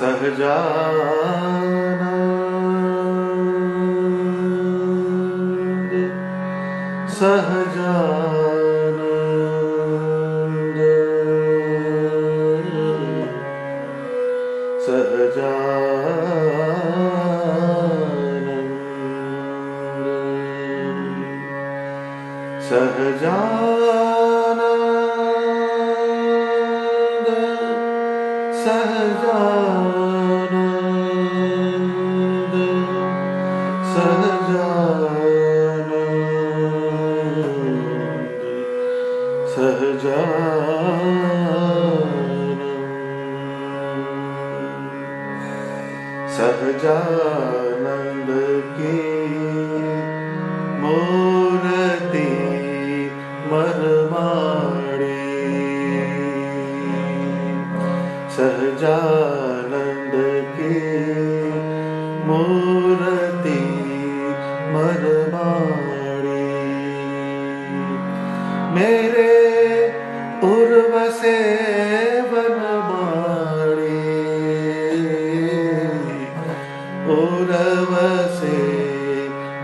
સહજાનંદ સહજાનંદ સહજાનંદ સહજાનંદ સહજાનંદ સહજાનંદ સહજાનંદ કી મૂર્તિ મરમાડી સહજાનંદ કી મૂર્તિ મરમાડી મેરે ઉર્વસે વનમાળી ઉર્વસે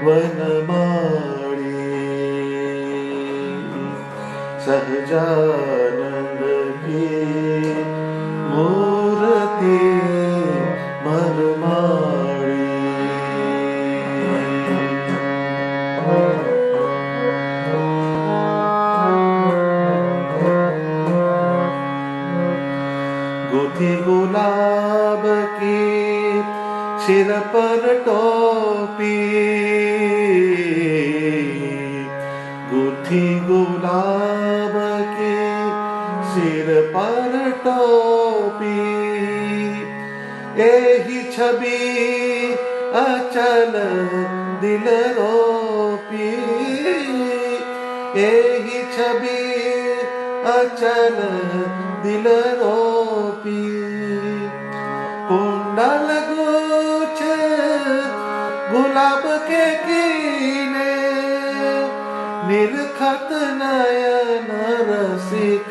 વનમાળી સહજાનંદ કી મૂર્તિ गुथी गुलाब की सिर पर टोपी गुथी गुलाब की सिर पर टोपी एही छवि अचल दिल रोपी एही छवि अचल दिल रोपी कुंडल गुछ गुलाब के कीने निरखत नयन रसिक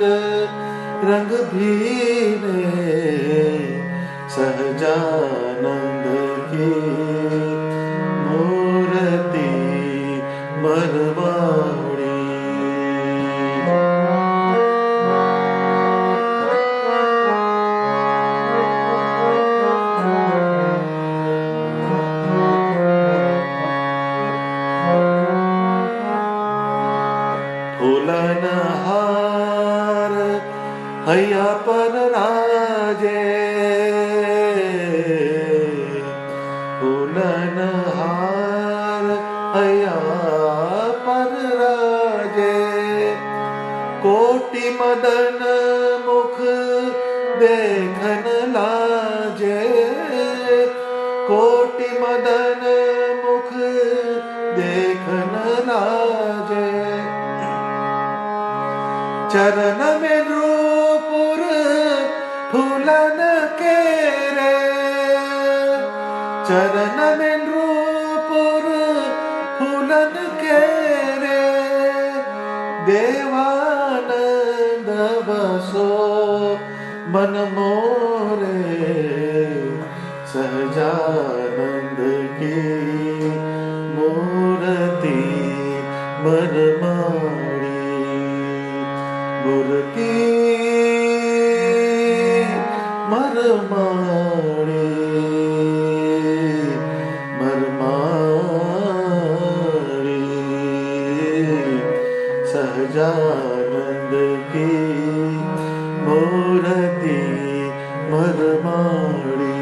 रंग भीने सहजानंद की मूर्ति मरमाड़ी फूलन हार हैया पर राजे फूलन हार हैया पर राजे कोटि मदन मुख देखन लाजे कोटि मदन मुख देखन लाजे चरण में नूपुर फूलन के रे चरण में नूपुर फूलन के रे देवानंद बसो मन मोरे सहजानंद की मूर्ति मरमाड़ी मूर्ति मरमाड़ी मरमाड़ी सहजानंद की मूर्ति मरमाड़ी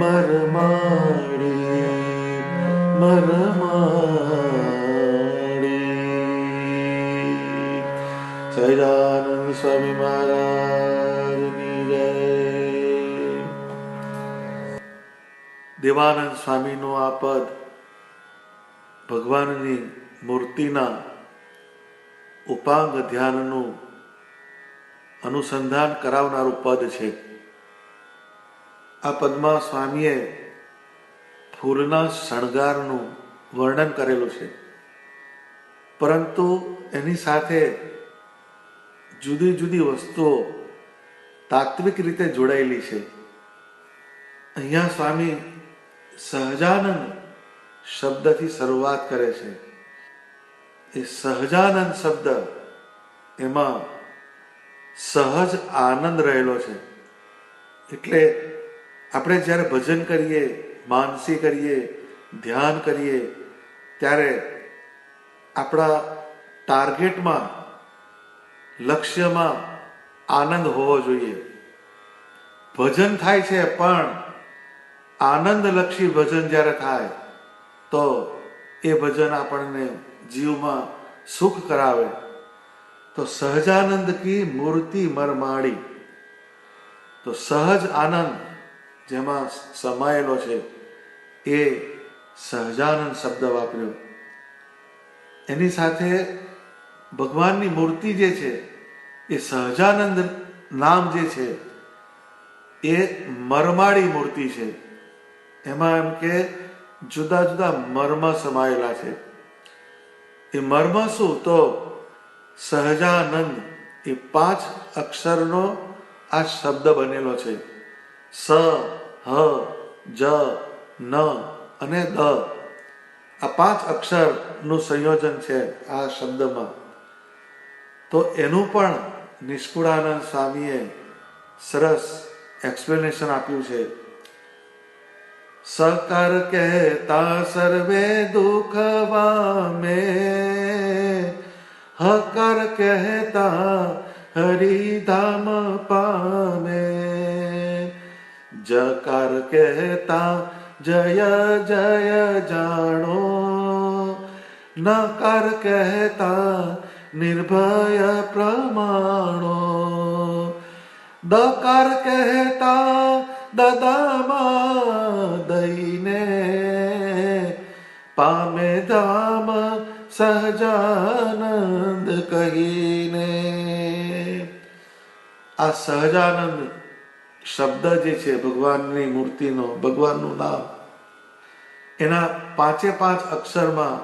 मरमाड़ी मरमाड़ी સહજાનંદ સ્વામી મહારાજની જય. દેવાનંદ સ્વામીનું આ પદ ભગવાનની મૂર્તિના ઉપાંગ ધ્યાનનું અનુસંધાન કરાવનારું પદ છે. આ પદમાં સ્વામીએ ફૂલના શણગારનું વર્ણન કરેલું છે, પરંતુ એની સાથે જુદી જુદી વસ્તુઓ તાત્વિક રીતે જોડાયેલી છે. અહીંયા સ્વામી સહજાનંદ શબ્દથી શરૂઆત કરે છે. એ સહજાનંદ શબ્દ એમાં સહજ આનંદ રહેલો છે. એટલે આપણે જ્યારે ભજન કરીએ, માનસી કરીએ, ધ્યાન કરીએ, ત્યારે આપણા ટાર્ગેટમાં, લક્ષ્યમાં આનંદ હોવો જોઈએ. ભજન થાય છે પણ આનંદલક્ષી ભજન જ્યારે થાય તો એ ભજન આપણને જીવમાં સુખ કરાવે. તો સહજાનંદ કી મૂર્તિ મરમાડી, તો સહજ આનંદ જેમાં સમાયેલો છે એ સહજાનંદ શબ્દ વાપર્યો. એની સાથે ભગવાનની મૂર્તિ જે છે એ સહજાનંદ નામ જે છે એ મરમાડી મૂર્તિ છે. એમાં એમ કે જુદા જુદા મર્મ સમાયેલા છે. એ મર્મ શું? તો સહજાનંદ એ 5 અક્ષરનો આ શબ્દ બનેલો છે. સ, હ, જ, ન અને દ. આ 5 અક્ષરનું સંયોજન છે આ શબ્દમાં. તો એનું પણ નિષ્કુળાનંદ સ્વામીએ સરસ એક્સપ્લેનેશન આપ્યું છે. સકર કહેતા સર્વે દુઃખ વામે, હકર કહેતા હરિધામ પામે, જકાર કહેતા જય જય જાણો, નકાર કહેતા નિર્ભય પ્રમાણો, દકાર કહેતા દદામાં દઈને, પામે ધામ સહજાનંદ કહીને. આ સહજાનંદ શબ્દ જે છે ભગવાનની મૂર્તિનો, ભગવાનનું નામ, એના 5 અક્ષરમાં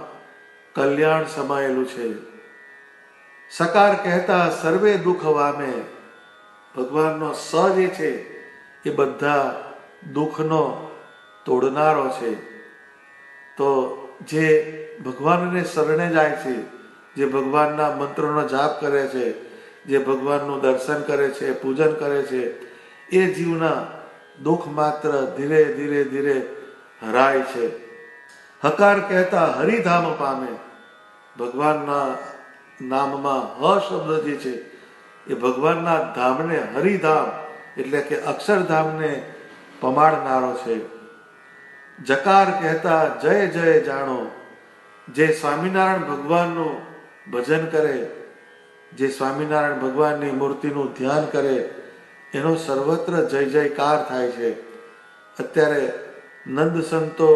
કલ્યાણ સમાયેલું છે. સકાર કહેતા સર્વે દુઃખ વામે, ભગવાનનો સ જે છે એ બધા દુઃખનો તોડનારો છે. તો જે ભગવાનને શરણે જાય છે, જે ભગવાનના મંત્રોનો જાપ કરે છે, જે ભગવાનનું દર્શન કરે છે, પૂજન કરે છે, એ જીવના દુઃખ માત્ર ધીરે ધીરે ધીરે હરાય છે. હકાર કહેતા હરિધામ પામે, ભગવાનના નામમાં હ શબ્દ જે છે એ ભગવાનના ધામને, હરિધામ એટલે કે અક્ષરધામને પમાડનારો છે. જકાર કહેતા જય જય જાણો, જે સ્વામિનારાયણ ભગવાનનું ભજન કરે, જે સ્વામિનારાયણ ભગવાનની મૂર્તિનું ધ્યાન કરે, એનો સર્વત્ર જય જયકાર થાય છે. અત્યારે નંદ સંતો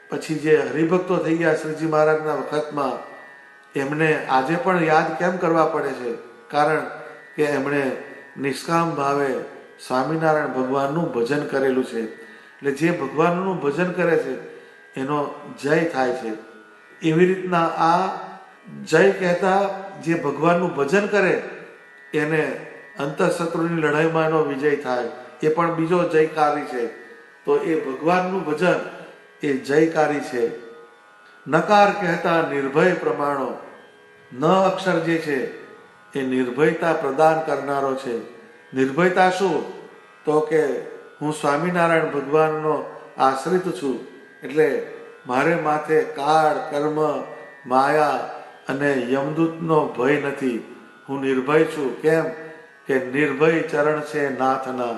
પછી જે હરિભક્તો થઈ ગયા શ્રીજી મહારાજના વખતમાં, એમને આજે પણ યાદ કેમ કરવા પડે છે? કારણ કે એમણે નિષ્કામ ભાવે સ્વામિનારાયણ ભગવાનનું ભજન કરેલું છે. એટલે જે ભગવાનનું ભજન કરે છે એનો જય થાય છે. એવી રીતના આ જય કહેતા જે ભગવાનનું ભજન કરે એને અંતઃશત્રુની લડાઈમાં એનો વિજય થાય, એ પણ બીજો જયકારી છે. તો એ ભગવાનનું ભજન એ જયકારી છે. નકાર કહેતા નિર્ભય પ્રમાણો, ન અક્ષર જે છે એ નિર્ભયતા પ્રદાન કરનારો છે. નિર્ભયતા શું? તો કે હું સ્વામિનારાયણ ભગવાનનો આશ્રિત છું, એટલે મારે માથે કાળ, કર્મ, માયા અને યમદૂતનો ભય નથી. હું નિર્ભય છું. કેમ કે નિર્ભય ચરણ છે નાથના,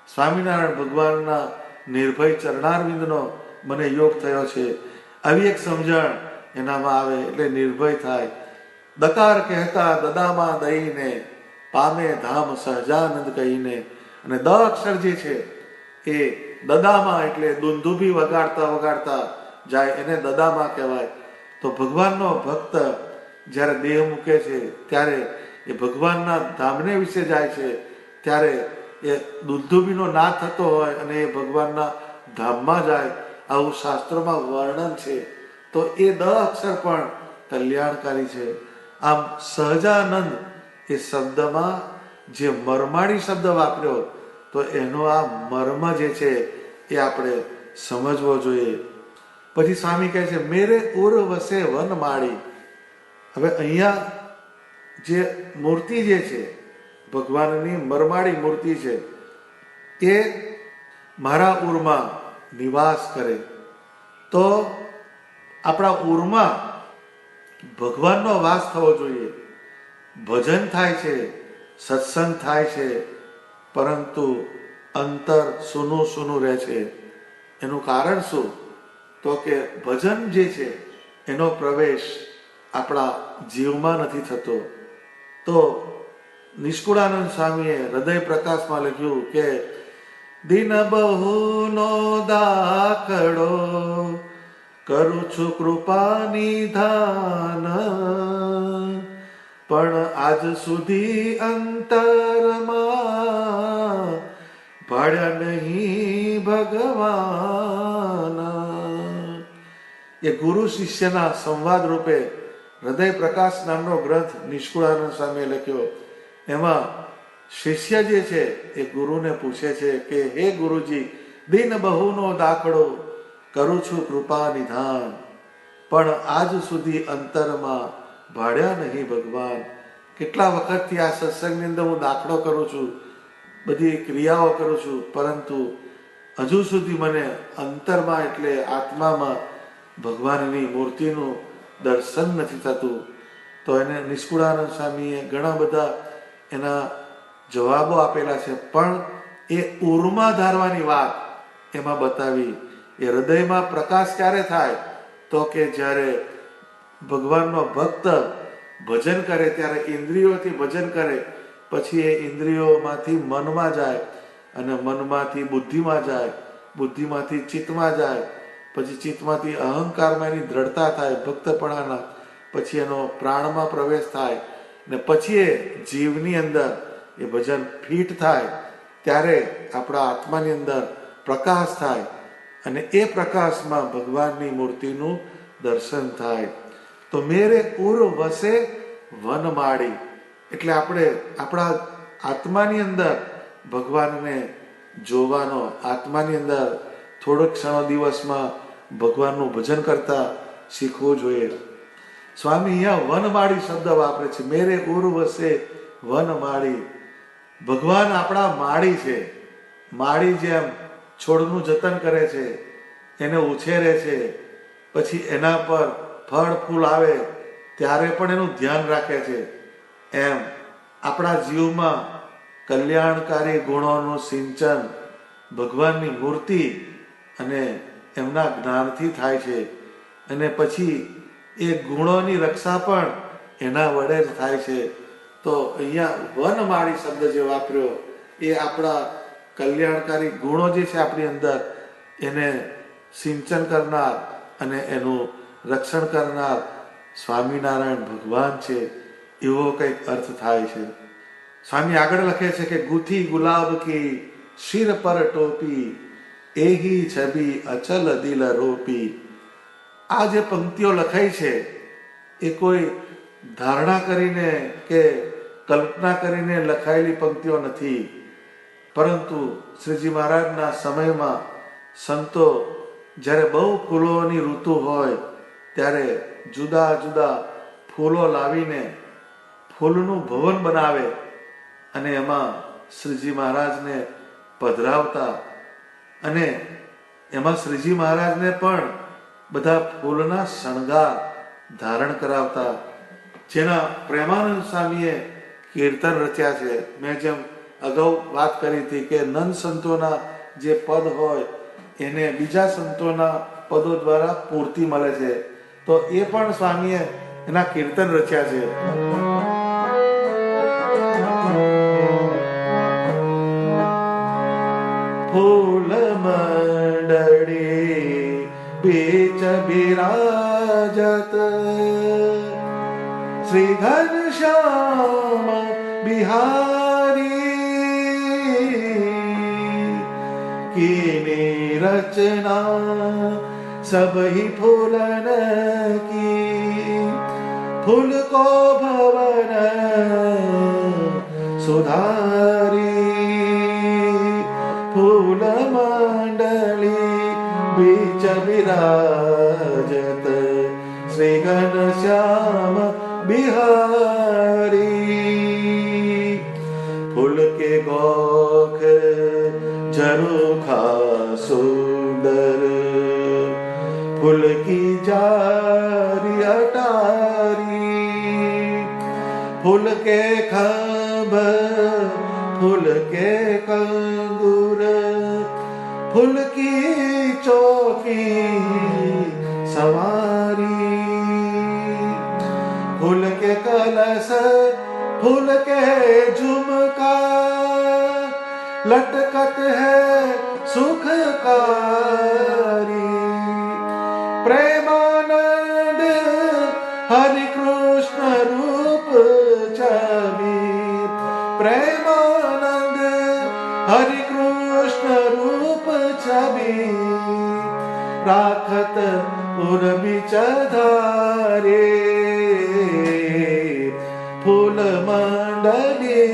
સ્વામિનારાયણ ભગવાનના નિર્ભય ચરણારવિંદનો મને યોગ થયો છે. આવી એક સમજણ એનામાં આવે એટલે નિર્ભય થાય. દકાર કહેતા દદામાં દઈને, પામે ધામ સહજાનંદ કહીને. અને દ અક્ષર જે છે એ દદામાં એટલે દુંદુભી વગાડતા વગાડતા જાય, એને દદામાં કહેવાય. તો ભગવાનનો ભક્ત જ્યારે દેહ મૂકે છે ત્યારે એ ભગવાનના ધામને વિશે જાય છે, ત્યારે એ દુંદુભીનો નાદ થતો હોય અને એ ભગવાનના ધામમાં જાય, આવું શાસ્ત્રોમાં વર્ણન છે. તો એ દ અક્ષર પણ કલ્યાણકારી છે. આમ સહજાનંદ એ શબ્દમાં જે મરમાડી શબ્દ વાપર્યો, તો તો એનો આ મર્મ જે છે એ આપણે સમજવો જોઈએ. પછી સ્વામી કહે છે મેરે ઉર વસે વન માળી. હવે અહીંયા જે મૂર્તિ જે છે ભગવાનની મરમાળી મૂર્તિ છે એ મારા ઉરમાં નિવાસ કરે. તો આપણા ઉરમાં ભગવાનનો વાસ થવો જોઈએ. ભજન થાય છે, સત્સંગ થાય છે, પરંતુ અંતર સૂનું સૂનું રહે છે. એનું કારણ શું? તો કે ભજન જે છે એનો પ્રવેશ આપણા જીવમાં નથી થતો. તો નિષ્કુળાનંદ સ્વામીએ હૃદય પ્રકાશમાં લખ્યું કે દિન બહુનો દાખલો કરું છું કૃપા નિધાન, પણ આજ સુધી અંતરમાં ભાડ્યા નહીં ભગવાન. એ ગુરુ શિષ્યના સંવાદ રૂપે હૃદય પ્રકાશ નામનો ગ્રંથ નિષ્કુળાનંદ સ્વામીએ લખ્યો. એમાં શિષ્ય જે છે એ ગુરુને પૂછે છે કે હે ગુરુજી, દિન બહુનો દાખલો કરું છું કૃપા નિધાન, પણ આજ સુધી અંતરમાં ભાડ્યા નહીં ભગવાન. કેટલા વખતથી આ સત્સંગની અંદર હું દાખલો કરું છું, બધી ક્રિયાઓ કરું છું, પરંતુ હજુ સુધી મને અંતરમાં એટલે આત્મામાં ભગવાનની મૂર્તિનું દર્શન નથી થતું. તો એને નિષ્કુળાનંદ સ્વામીએ ઘણા બધા એના જવાબો આપેલા છે, પણ એ ઉર્મા ધારવાની વાત એમાં બતાવી. એ હૃદયમાં પ્રકાશ ક્યારે થાય? તો કે જ્યારે ભગવાનનો ભક્ત ભજન કરે ત્યારે ઇન્દ્રિયોથી ભજન કરે, પછી એ ઇન્દ્રિયોમાંથી મનમાં જાય અને મનમાંથી બુદ્ધિમાં જાય, બુદ્ધિમાંથી ચિત્તમાં જાય, પછી ચિત્તમાંથી અહંકારમાં એની દ્રઢતા થાય ભક્તપણાના, પછી એનો પ્રાણમાં પ્રવેશ થાય ને પછી એ જીવની અંદર એ ભજન ફીટ થાય. ત્યારે આપણા આત્માની અંદર પ્રકાશ થાય અને એ પ્રકાશમાં ભગવાનની મૂર્તિનું દર્શન થાય. તો મેરે ઉર વસે વનમાળી એટલે આપણે આપણા આત્માની અંદર ભગવાનને જોવાનો, આત્માની અંદર થોડોક ક્ષણો દિવસમાં ભગવાનનું ભજન કરતા શીખવું જોઈએ. સ્વામી અહીંયા વનમાળી શબ્દ વાપરે છે. મેરે ઉર વસે વનમાળી. ભગવાન આપણા માળી છે. માળી જેમ છોડનું જતન કરે છે, એને ઉછેરે છે, પછી એના પર ફળ ફૂલ આવે ત્યારે પણ એનું ધ્યાન રાખે છે, એમ આપણા જીવમાં કલ્યાણકારી ગુણોનું સિંચન ભગવાનની મૂર્તિ અને એમના જ્ઞાનથી થાય છે. અને પછી એ ગુણોની રક્ષા પણ એના વડે જ થાય છે. તો અહીંયા વનમાળી શબ્દ જે વાપર્યો એ આપણા કલ્યાણકારી ગુણો જે છે આપણી અંદર એને સિંચન કરનાર અને એનું રક્ષણ કરનાર સ્વામિનારાયણ ભગવાન છે, એવો કંઈક અર્થ થાય છે. સ્વામી આગળ લખે છે કે ગુથી ગુલાબ કી શિર પર ટોપી, એહી છબી અચલ દિલ રોપી. આ જે પંક્તિઓ લખાઈ છે એ કોઈ ધારણા કરીને કે કલ્પના કરીને લખાયેલી પંક્તિઓ નથી, પરંતુ શ્રીજી મહારાજના સમયમાં સંતો જ્યારે બહુ ફૂલોની ઋતુ હોય ત્યારે જુદા જુદા ફૂલો લાવીને ફૂલનું ભવન બનાવે અને એમાં શ્રીજી મહારાજને પધરાવતા અને એમાં શ્રીજી મહારાજને પણ બધા ફૂલના શણગાર ધારણ કરાવતા, જેના પ્રેમાનંદ સ્વામીએ કીર્તન રચ્યા છે. મેં જેમ અગાઉ વાત કરી હતી કે નંદ સંતોના જે પદ હોય એને બીજા સંતોના પદો દ્વારા પૂર્તિ મળે છે, તો એ પણ સ્વામીએ એના કીર્તન રચ્યા છે. ફૂલ મંડળી बीच विराजत श्री घनश्याम बिहारी की रचना सब ही फूलन की, फूल को भवन सुधारी ફૂલ મંડળી બીચ વિરાજત શ્રી ઘનશ્યામ બિહારી ફૂલ કે ગોખ ઝરૂખા સુંદર फूल की जारी अटारी फूल के खंभ फूल के कंगूर फूल की चौकी सवारी फूल के कलश फूल के झुमका लटकत है सुखकारी प्रेमानंद हरि कृष्ण रूप छवि प्रेमानंद हरि कृष्ण रूप छवि राखत उर बिच धारे फूल मंडली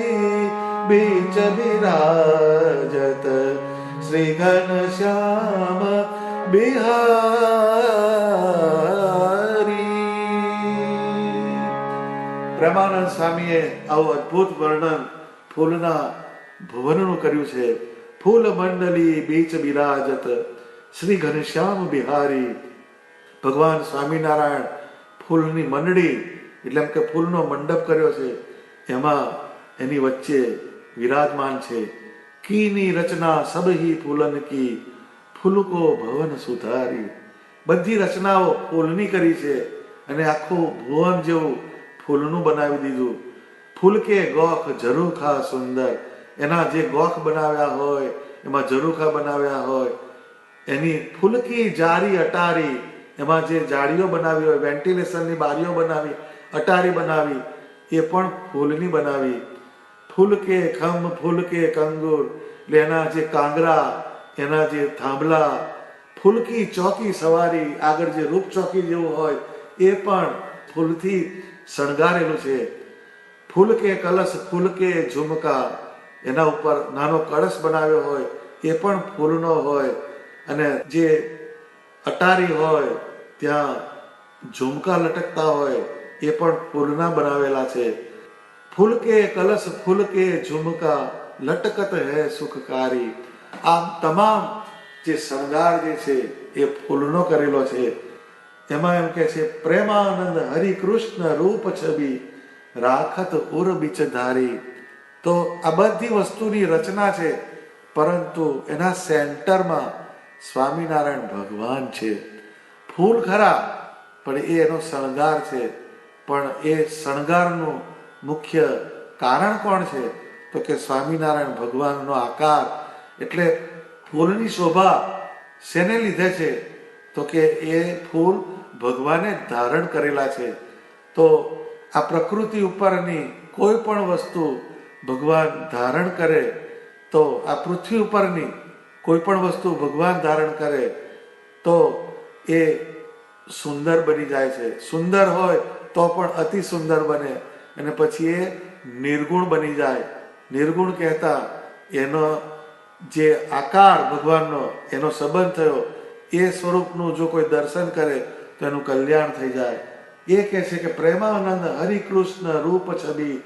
बीच विराजत श्री घनश्याम બિહારી. પ્રેમાનંદ સ્વામીએ આવું અદ્ભુત વર્ણન ફૂલના ભુવનનું કર્યું છે. ફૂલ મંડલી બીચ બિરાજત શ્રી ઘનશ્યામ બિહારી. ભગવાન સ્વામિનારાયણ ફૂલની મંડળી એટલે એમ કે ફૂલનો મંડપ કર્યો છે, એમાં એની વચ્ચે વિરાજમાન છે. કીની રચના સબહી ફૂલન કી ફૂલકો ભવન સુધારી. બધી રચનાઓ ફૂલની કરી છે અને આખું ભુવન જેવું ફૂલનું બનાવી દીધું. ફૂલ કે ગોખ ઝરૂખા સુંદર. એના જે ગોખ બનાવ્યા હોય, એમાં ઝરૂખા બનાવ્યા હોય, એની ફૂલકી જારી અટારી, એમાં જે જાળીઓ બનાવી હોય, વેન્ટિલેશનની બારીઓ બનાવી, અટારી બનાવી, એ પણ ફૂલની બનાવી. ફૂલ કે ખંભ ફૂલ કે કંગુર, એટલે એના જે કાંગરા, એના જે થાંભલા, ફૂલકી ચોકી સવારી, આગળ જે રૂપ ચોકી જેવું હોય એ પણ ફૂલથી શણગારેલું છે. ફૂલ કે કલશ ફૂલ કે ઝુમકા, એના ઉપર નાનો કળશ બનાવ્યો હોય એ પણ ફૂલનો હોય, અને જે અટારી હોય ત્યાં ઝુમકા લટકતા હોય એ પણ ફૂલના બનાવેલા છે. ફૂલ કે કલશ ફૂલ કે ઝુમકા લટકત હૈ સુખકારી. આમ તમામ જે શણગાર જે છે એ ફૂલનો કરેલો છે. એમાં એમ કે છે પ્રેમાનંદ હરિ કૃષ્ણ રૂપ છબી રાખત ઉર બીચ ધારી. તો આ બધી વસ્તુની રચના છે, પરંતુ એના સેન્ટરમાં સ્વામિનારાયણ ભગવાન છે. ફૂલ ખરા, પણ એ એનો શણગાર છે. પણ એ શણગારનું મુખ્ય કારણ કોણ છે? તો કે સ્વામિનારાયણ ભગવાનનો આકાર. એટલે ફૂલની શોભા શેને લીધે છે? તો કે એ ફૂલ ભગવાને ધારણ કરેલા છે. તો આ પ્રકૃતિ ઉપરની કોઈ પણ વસ્તુ ભગવાન ધારણ કરે, તો આ પૃથ્વી ઉપરની કોઈ પણ વસ્તુ ભગવાન ધારણ કરે તો એ સુંદર બની જાય છે. સુંદર હોય તો પણ અતિ સુંદર બને, અને પછી એ નિર્ગુણ બની જાય. નિર્ગુણ કહેતા એનો જે આકાર ભગવાનનો, એનો સંબંધ થયો, એ સ્વરૂપનું જો કોઈ દર્શન કરે તો એનું કલ્યાણ થઈ જાય. એ કહે છે કે પ્રેમાનંદ હરિકૃષ્ણ રૂપ છબી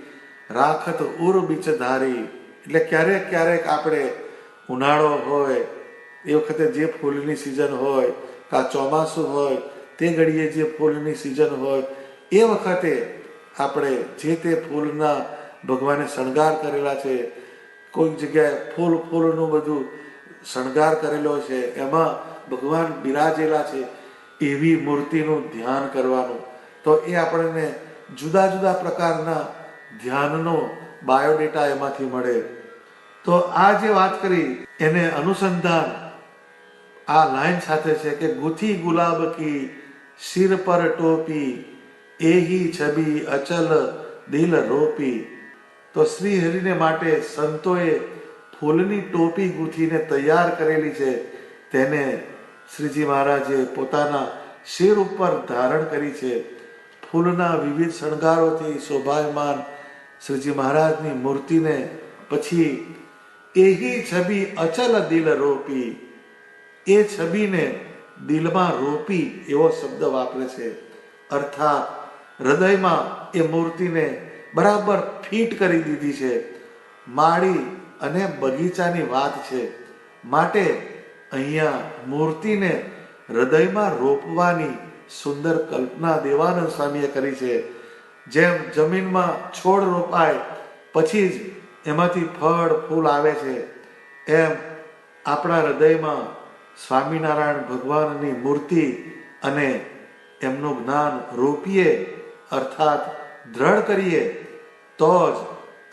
રાખત ઉર બીચ ધારી. એટલે ક્યારેક ક્યારેક આપણે ઉનાળો હોય એ વખતે જે ફૂલની સિઝન હોય, કા ચોમાસું હોય તે ઘડીએ જે ફૂલની સિઝન હોય એ વખતે આપણે જે તે ફૂલના ભગવાને શણગાર કરેલા છે, કોઈક જગ્યાએ ફૂલનું બધું શણગાર કરેલો છે, એમાં ભગવાન બિરાજેલા છે, એવી મૂર્તિનું ધ્યાન કરવાનું. તો એ આપણને જુદા જુદા પ્રકારના ધ્યાનનો બાયોડેટા એમાંથી મળે. તો આ જે વાત કરી એને અનુસંધાન આ લાઈન સાથે છે કે ગુથી ગુલાબ કી સિર પર ટોપી એહી છબી અચલ દિલ રોપી. તો શ્રી હરિને માટે સંતોએ ફૂલની ટોપી ગૂંથીને તૈયાર કરેલી છે, તેને શ્રીજી મહારાજે પોતાના શિર ઉપર ધારણ કરી છે. ફૂલના વિવિધ શણગારોથી શોભાયમાન શ્રીજી મહારાજની મૂર્તિને પછી એહી છબી અચલ દિલ રોપી, એ છબીને દિલમાં રોપી એવો શબ્દ વાપરે છે. અર્થાત હૃદયમાં એ મૂર્તિને બરાબર ફિટ કરી દીધી છે. માળી અને બગીચાની વાત છે. માટે અહીંયા મૂર્તિને હૃદયમાં રોપવાની સુંદર કલ્પના દેવાનંદ સ્વામીએ કરી છે. જેમ જમીનમાં છોડ રોપાય પછી જ એમાંથી ફળ ફૂલ આવે છે, એમ આપણા હૃદયમાં સ્વામિનારાયણ ભગવાનની મૂર્તિ અને એમનું જ્ઞાન રોપીએ, અર્થાત દ્રઢ કરીએ, તો જ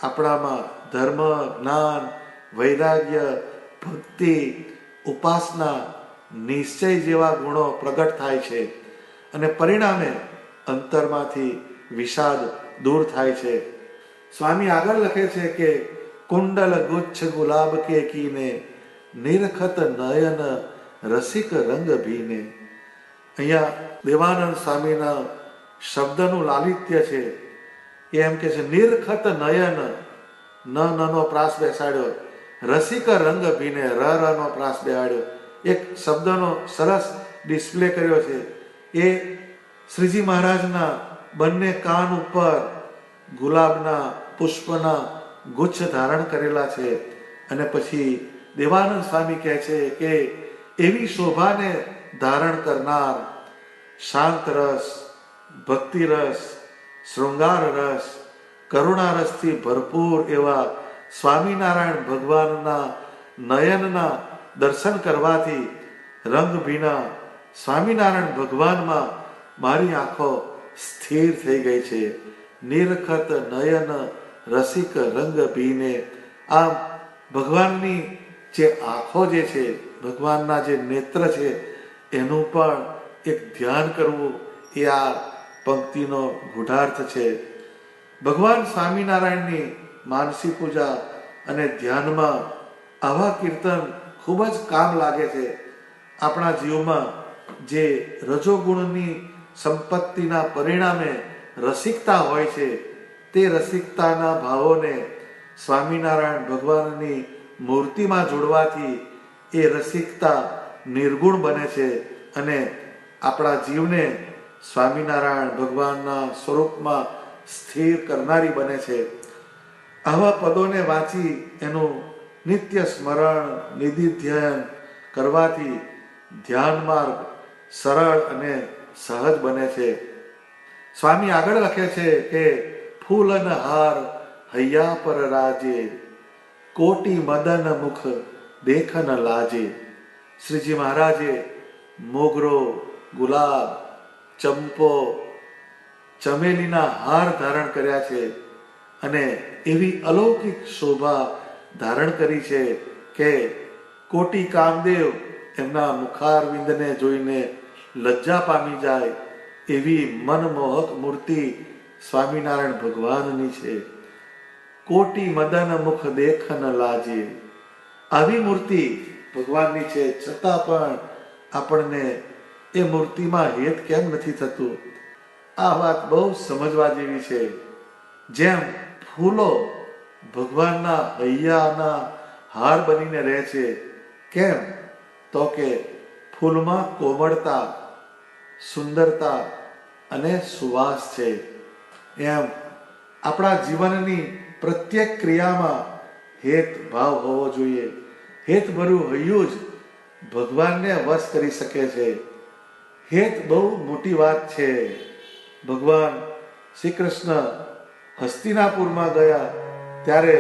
આપણામાં ધર્મ, જ્ઞાન, વૈરાગ્ય, ભક્તિ, ઉપાસના, નિશ્ચય જેવા ગુણો પ્રગટ થાય છે અને પરિણામે અંતરમાંથી વિષાદ દૂર થાય છે. સ્વામી આગળ લખે છે કે કુંડલ ગુચ્છ ગુલાબ કે કીને, નિરખત નયન રસિક રંગ ભીને. અહીંયા દેવાનંદ સ્વામીના શબ્દનું લાલિત્ય છે. એ એમ કે છે નિરખત નયન, નો પ્રાસ બેસાડ્યો, રસિક રંગ ભીને, નો પ્રાસ બેસાડ્યો. એક શબ્દનો સરસ ડિસ્પ્લે કર્યો છે. એ શ્રીજી મહારાજના બંને કાન ઉપર ગુલાબના પુષ્પના ગુચ્છ ધારણ કરેલા છે. અને પછી દેવાનંદ સ્વામી કહે છે કે એવી શોભાને ધારણ કરનાર શાંત રસ, ભક્તિ રસ, શૃંગાર રસ, કરુણા રસથી ભરપૂર એવા સ્વામિનારાયણ ભગવાનના નયનના દર્શન કરવાથી રંગભીના સ્વામિનારાયણ ભગવાનમાં મારી આંખો સ્થિર થઈ ગઈ છે. નિરખત નયન રસિક રંગ ભીને. આમ ભગવાનની જે આંખો જે છે, ભગવાનના જે નેત્ર છે, એનું પણ એક ધ્યાન કરવું એ આ પંક્તિનો ગૂઢાર્થ છે. ભગવાન સ્વામિનારાયણની માનસી પૂજા અને ધ્યાનમાં આવા કીર્તન ખૂબ જ કામ લાગે છે. આપણા જીવમાં જે રજોગુણની સંપત્તિના પરિણામે રસિકતા હોય છે, તે રસિકતાના ભાવોને સ્વામિનારાયણ ભગવાનની મૂર્તિમાં જોડવાથી એ રસિકતા નિર્ગુણ બને છે અને આપણા જીવને સ્વામિનારાયણ ભગવાનના સ્વરૂપમાં સ્થિર કરનારી બને છે. આવા પદોને વાંચી એનું નિત્ય સ્મરણ, નિધિધ્યાન કરવાથી ધ્યાન માર્ગ સરળ અને સહજ બને છે. સ્વામી આગળ લખે છે કે ફૂલન હાર હૈયા પર રાજે, કોટી મદન મુખ દેખન લાજે. શ્રીજી મહારાજે મોગરો, ગુલાબ, ચંપો, ચમેલીના હાર ધારણ કર્યા છે અને એવી અલૌકિક શોભા ધારણ કરી છે કે કોટી કામદેવ એમના મુખારવિંદને જોઈને લજ્જા પામી જાય એવી મનમોહક મૂર્તિ સ્વામિનારાયણ ભગવાનની છે. કોટી મદન મુખ દેખન લાજે. આવી મૂર્તિ ભગવાનની છે, છતાં પણ આપણને એ મૂર્તિમાં હેત કેમ નથી થતું? આ વાત બહુ સમજવા જેવી છે. જેમ ફૂલો ભગવાનના હૈયાના હાર બનીને રહે છે, કેમ તો કે ફૂલમાં કોમળતા, સુંદરતા અને સુવાસ છે. એમ આપણા જીવનની પ્રત્યેક ક્રિયામાં હેત ભાવ હોવો જોઈએ. હેતભર્યું હૈયું જ ભગવાનને વશ કરી શકે છે. હેત બહુ મોટી વાત છે. ભગવાન શ્રી કૃષ્ણ હસ્તિનાપુરમાં ગયા ત્યારે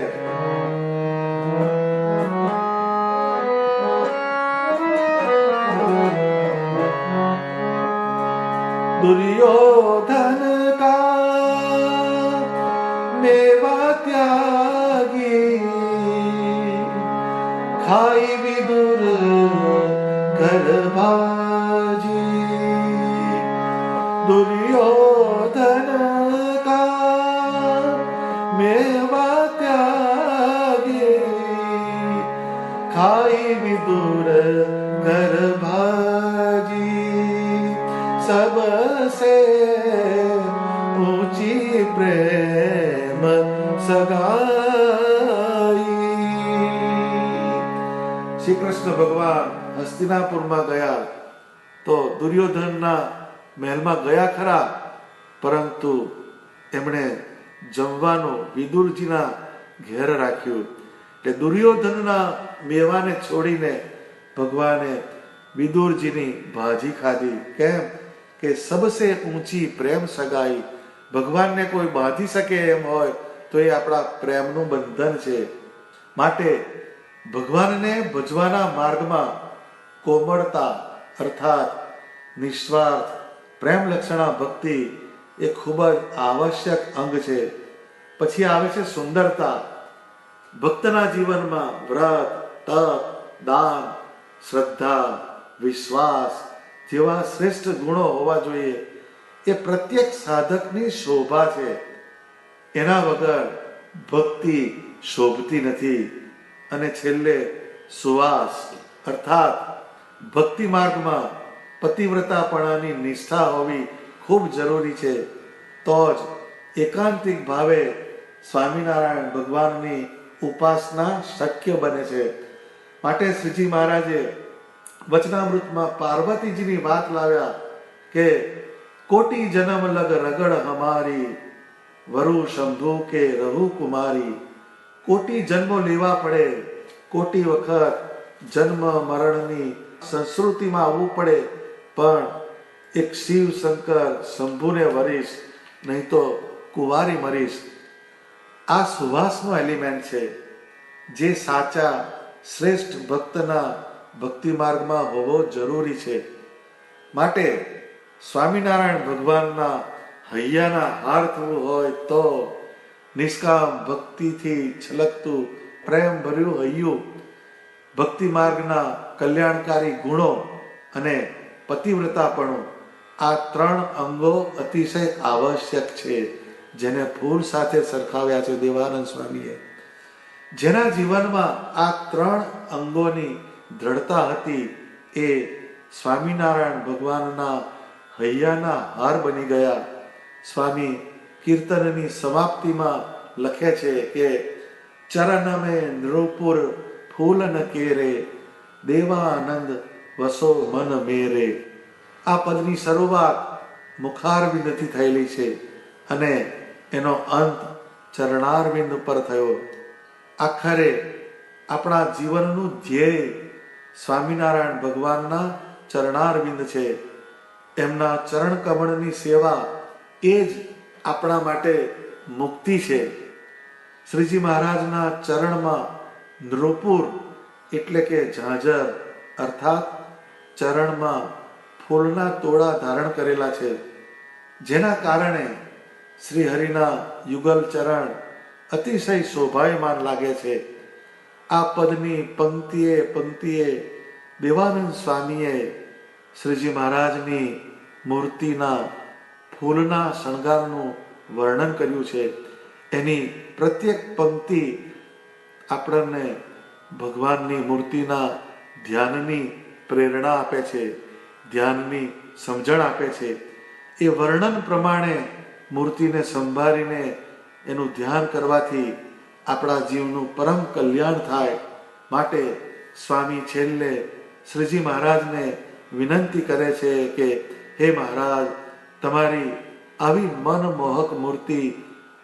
दुर्योधन का मेवा त्यागी, खाई विदुर कर भाजी. दुर्योधन का मेवा त्यागी, खाई विदुर कर भाजी. सबसे ऊंची प्रेम सगाई. શ્રી કૃષ્ણ ભગવાન હસ્તિનાપુરમાં ગયા તો દુર્યોધનના મહેલમાં ગયા ખરા, પરંતુ એમણે જમવાનું વિદુરજીના ઘેર રાખ્યું. એટલે દુર્યોધનના મેવાને છોડીને ભગવાને વિદુરજીની ભાજી ખાધી. કેમ કે સબસે ઊંચી પ્રેમ સગાઈ, ભગવાનને કોઈ બાંધી શકે એમ હોય તો એ આપણા પ્રેમનું બંધન છે. માટે ભગવાનને ભજવાના માર્ગમાં કોમળતા અર્થાત નિસ્વાર્થ પ્રેમ લક્ષણા ભક્તિ એ ખૂબ જ આવશ્યક અંગ છે. પછી આવે છે સુંદરતા. ભક્તના જીવનમાં વ્રત, તપ, દાન, શ્રદ્ધા, વિશ્વાસ જેવા શ્રેષ્ઠ ગુણો હોવા જોઈએ. એ પ્રત્યેક સાધકની શોભા છે. એના વગર ભક્તિ શોભતી નથી. અને છેલ્લે સુવાસ અર્થાત ભક્તિ માર્ગમાં પતિવ્રતાપણાની નિષ્ઠા હોવી ખૂબ જરૂરી છે. તો જ એકાંતિક ભાવે સ્વામિનારાયણ ભગવાનની ઉપાસના શક્ય બને છે. માટે શ્રીજી મહારાજે વચનામૃતમાં પાર્વતીજીની વાત લાવ્યા કે કોટી જન્મ લગ રગડ હમારી, વરુ શંભુ કે રહુ કુમારી. કોટી જન્મો લેવા પડે, કોટી વખત જન્મ મરણની સંસ્કૃતિમાં આવવું પડે, પણ એક શિવ શંકર શંભુને વરીશ, નહીં તો કુંવારી મરીશ. આ સુવાસનો એલિમેન્ટ છે જે સાચા શ્રેષ્ઠ ભક્તના ભક્તિ માર્ગમાં હોવો જરૂરી છે. માટે સ્વામિનારાયણ ભગવાનના હૈયાના હાર થવું હોય તો નિષ્કામ ભક્તિથી છલકતું પ્રેમ ભર્યું હૈયું, ભક્તિ માર્ગના કલ્યાણકારી ગુણો અને પતિવ્રતાપણું, આ ત્રણ અંગો અતિશય આવશ્યક છે. જેને ફૂલ સાથે સરખાવ્યા છે દેવાનંદ સ્વામીએ. જેના જીવનમાં આ ત્રણ અંગોની દ્રઢતા હતી એ સ્વામિનારાયણ ભગવાનના હૈયાના હાર બની ગયા. સ્વામી કીર્તનની સમાપ્તિમાં લખે છે કે ચરણ મેં નૃપુર ફૂલ ન કેરે, દેવાનંદ વસો મન મેરે. આ પદની શરૂઆત મુખારવિંદથી થયેલી છે અને એનો અંત ચરણારવિંદ ઉપર થયો. આખરે આપણા જીવનનું ધ્યેય સ્વામિનારાયણ ભગવાનના ચરણારવિંદ છે. એમના ચરણ કમળની સેવા એ જ આપણા માટે મુક્તિ છે. શ્રીજી મહારાજના ચરણમાં નૃપુર એટલે કે ઝાંઝર અર્થાત ચરણમાં ફૂલના તોડા ધારણ કરેલા છે. જેના કારણે શ્રી હરિના યુગલ ચરણ અતિશય શોભાયમાન લાગે છે. આ પદની પંક્તિએ પંક્તિએ દેવાનંદ સ્વામીએ શ્રીજી મહારાજની મૂર્તિના ફૂલના શણગારનું વર્ણન કર્યું છે. એની પ્રત્યેક પંક્તિ આપણને ભગવાનની મૂર્તિના ધ્યાનની પ્રેરણા આપે છે, ધ્યાનની સમજણ આપે છે. એ વર્ણન પ્રમાણે મૂર્તિને સંભાળીને એનું ધ્યાન કરવાથી આપણા જીવનું પરમ કલ્યાણ થાય. માટે સ્વામી છેલ્લે શ્રીજી મહારાજને વિનંતી કરે છે કે હે મહારાજ, તમારી આવી મનમોહક મૂર્તિ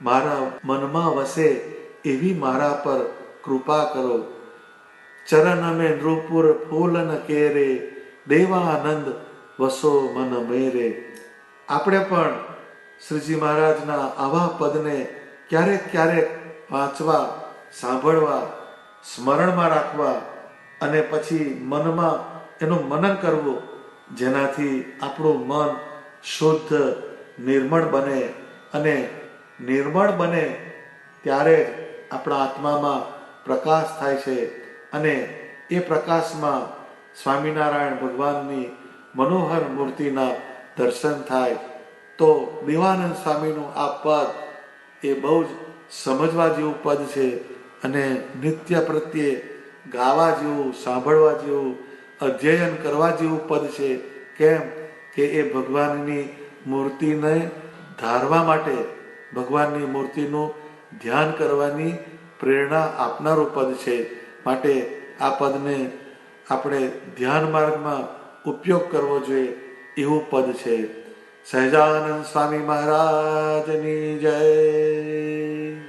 મારા મનમાં વસે એવી મારા પર કૃપા કરો. ચરણ મેં નૃપુર ફૂલ ન કેરે, દેવાનંદ વસો મન મેરે. આપણે પણ શ્રીજી મહારાજના આવા પદને ક્યારેક ક્યારેક વાંચવા, સાંભળવા, સ્મરણમાં રાખવા અને પછી મનમાં એનું મનન કરવું, જેનાથી આપણું મન શુદ્ધ નિર્મળ બને. અને નિર્મળ બને ત્યારે જ આપણા આત્મામાં પ્રકાશ થાય છે અને એ પ્રકાશમાં સ્વામિનારાયણ ભગવાનની મનોહર મૂર્તિના દર્શન થાય. તો દેવાનંદ સ્વામીનું આ પદ એ બહુ જ સમજવા જેવું પદ છે અને નિત્ય પ્રત્યે ગાવા જેવું, સાંભળવા જેવું, અધ્યયન કરવા જેવું પદ છે. કેમ કે એ ભગવાનની મૂર્તિને ધારવા માટે, ભગવાનની મૂર્તિનું ધ્યાન કરવાની પ્રેરણા આપનારું પદ છે. માટે આ પદને આપણે ધ્યાન માર્ગમાં ઉપયોગ કરવો જોઈએ એવું પદ છે. સહજાનંદ સ્વામી મહારાજની જય.